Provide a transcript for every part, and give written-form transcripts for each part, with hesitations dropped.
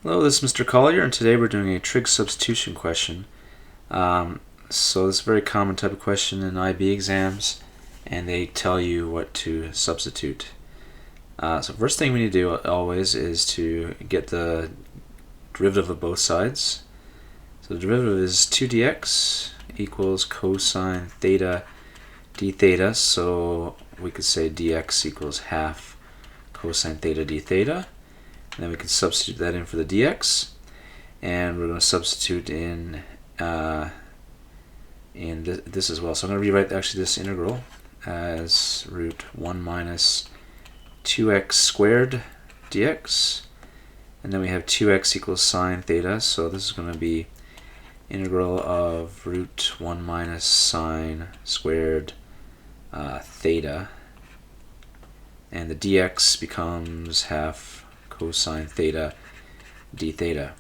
Hello, this is Mr. Collier, and today we're doing a trig substitution question. So this is a very common type of question in IB exams, and they tell you what to substitute. So first thing we need to do always is to get the derivative of both sides. So the derivative is 2dx equals cosine theta d theta, so we could say dx equals half cosine theta d theta. And then we can substitute that in for the dx, and we're going to substitute in this as well. So I'm going to rewrite actually this integral as root 1 minus 2x squared dx, and then we have 2x equals sine theta, so this is going to be integral of root 1 minus sine squared theta, and the dx becomes half cosine theta d theta.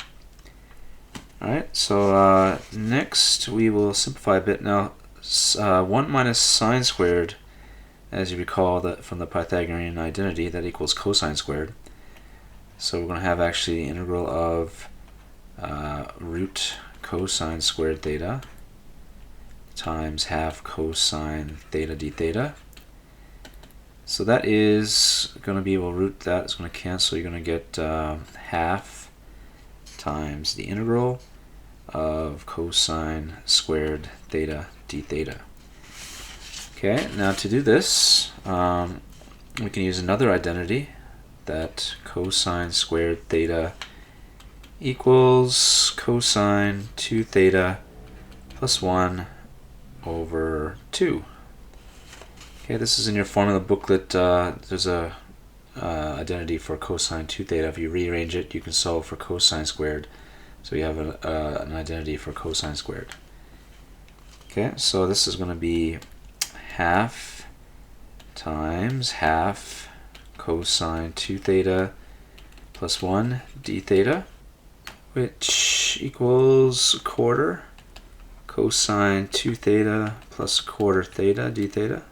Alright, so next we will simplify a bit. Now 1 minus sine squared, as you recall that from the Pythagorean identity, that equals cosine squared. So we're going to have actually the integral of root cosine squared theta times half cosine theta d theta. So that is going to be, we'll root that, it's going to cancel. You're going to get half times the integral of cosine squared theta d theta. Okay, now to do this, we can use another identity, that cosine squared theta equals cosine 2 theta plus 1 over 2. Okay, this is in your formula booklet. There's a identity for cosine 2 theta. If you rearrange it, you can solve for cosine squared. So you have an identity for cosine squared. Okay, so this is going to be half times half cosine 2 theta plus 1 d theta, which equals a quarter cosine 2 theta plus a quarter theta d theta.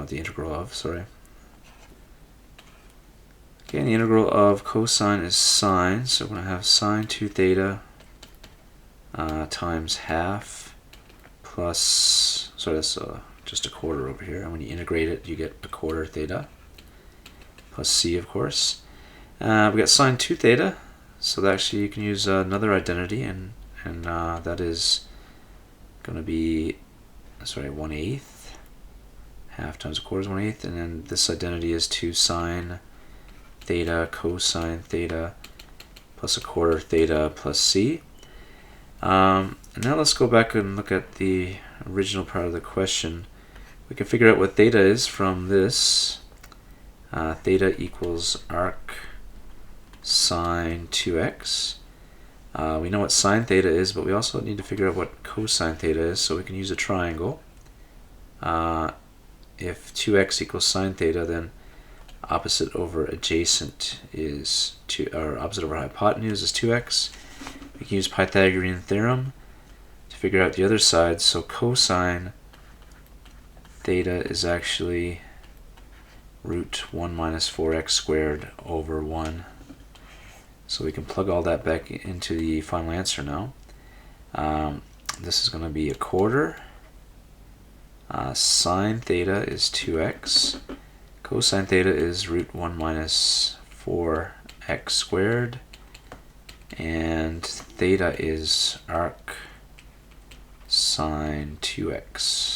The integral of, sorry. Okay, and the integral of cosine is sine, so we're going to have sine 2 theta times half plus, sorry, that's just a quarter over here, and when you integrate it, you get a quarter theta plus c, of course. We got sine 2 theta, so that actually you can use another identity, and that is going to be, sorry, 1/8. Half times a quarter is 1/8, and then this identity is 2 sine theta cosine theta plus a quarter theta plus c. And now let's go back and look at the original part of the question. We can figure out what theta is from this. Theta equals arc sine 2x. We know what sine theta is, but we also need to figure out what cosine theta is, so we can use a triangle. If 2x equals sine theta, then opposite over adjacent is 2, or opposite over hypotenuse is 2x. We can use Pythagorean theorem to figure out the other side. So cosine theta is actually root 1 minus 4x squared over 1. So we can plug all that back into the final answer now. This is going to be a quarter. Sine theta is 2x. Cosine theta is root 1 minus 4x squared. And theta is arc sine 2x.